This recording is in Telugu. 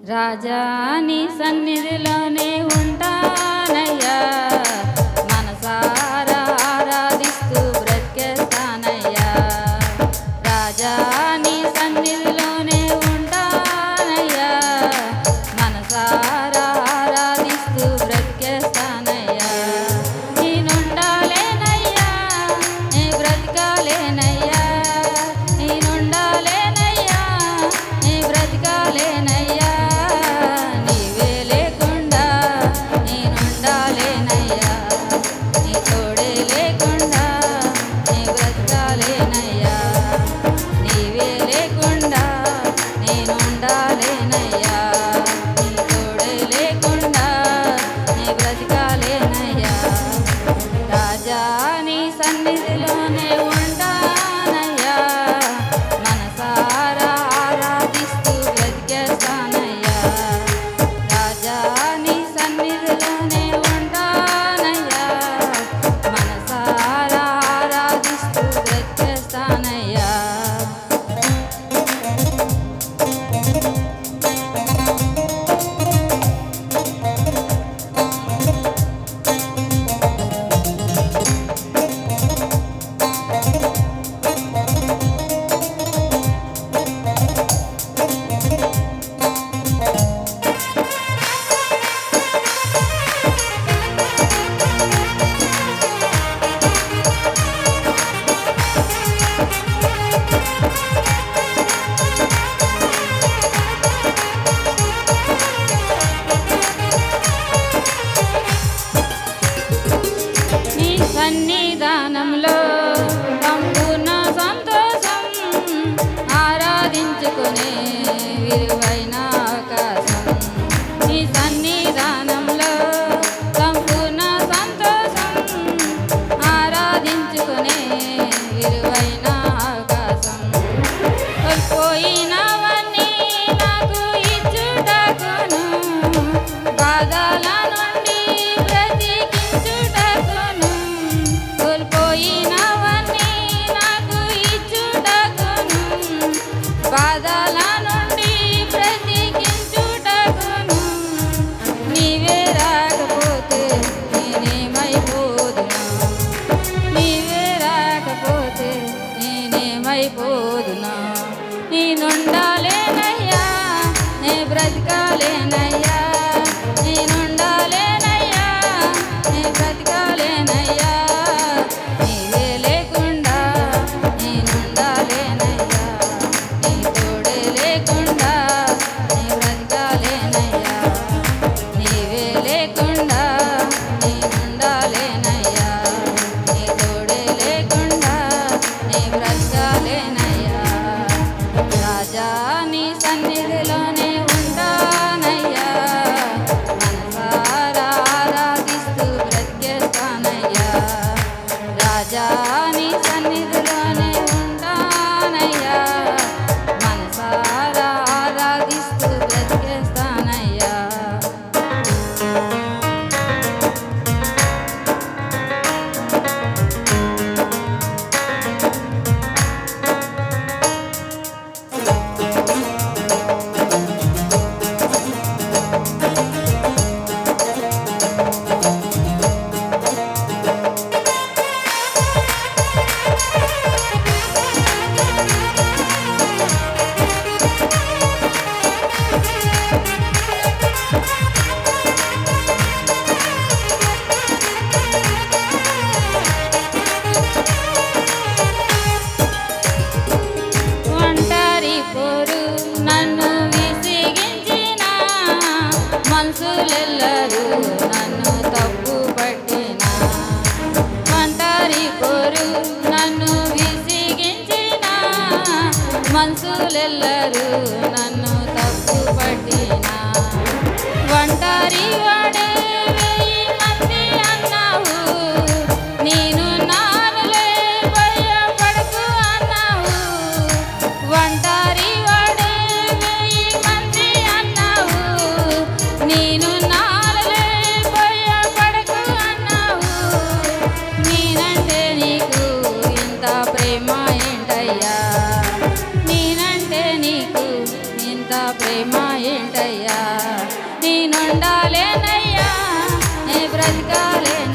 రాజా నీ సన్నిధిలోనే ఉంటానయ్యా, మనసారా ఆరాధిస్తూ బ్రతికేస్తానయ్యా. రాజా నీ సన్నిధిలోనే ఉంటానయ్యా, మనసారా ఆరాధిస్తూ బ్రతికేస్తానయ్యా. నేనుండాలేనయ్యా, నే బ్రతకాలేనయ్యా, నేనుండాలేనయ్యా, నే బ్రతకాలేనయ్యా. నీవే లేకుండా నేనుండాలేనయ్యా, నీ తోడే లేకుండా నే బ్రతకాలేనయ్యా. నీవే లేకుండా నేనుండాలేనయ్యా, నీ తోడే లేకుండా నే బ్రతకాలేనయ్యా. రాజా నీ సన్నిధిలోనే ఉంటానయ్యా, మనసారా ఆరాధిస్తూ బ్రతికేస్తానయ్యా. రాజా నీ సన్నిధిలోనే ఉంటానయ్యా, మనసారా ఆరాధిస్తూ బ్రతికేస్తానయ్యా. నీ సన్నిధానంలో సంపూర్ణ సంతోషం, ఆరాధించుకునే విలువైన అవకాశం. నీ సన్నిధానంలో సంపూర్ణ సంతోషం, ఆరాధించుకునే విలువైన అవకాశం. కోల్పోయినవన్నీ నాకు ఇచ్చుటకును, బాధల నుండి బ్రతికించుటకును. కోల్పోయినవన్నీ నాకు ఇచ్చుటకును, బాధల నుండి బ్రతికించుటకును. నీవే రాకపోతే నేనేమైపోదును, నీవే రాకపోతే నేనేమైపోదునా. నేనుండాలేనయ్యా, నే బ్రతకాలేనయ్యా, నేనుండాలేనయ్యా, నే బ్రతకాలేనయ్యా. నీవే లేకుండా నేనుండాలేనయ్యా, నీ తోడే లేకుండా నే బ్రతకాలేనయ్యా. నీవే లేకుండా నేనుండాలేనయ్యా, నీ తోడే లేకుండా నే బ్రతకాలేనయ్యా. రాజా నీ సన్నిధిలోనే ఉంటానయ్యా, ఏంటయ్యా నేనుండాలేనయ్యా నే బ్రతకాలేనయ్యా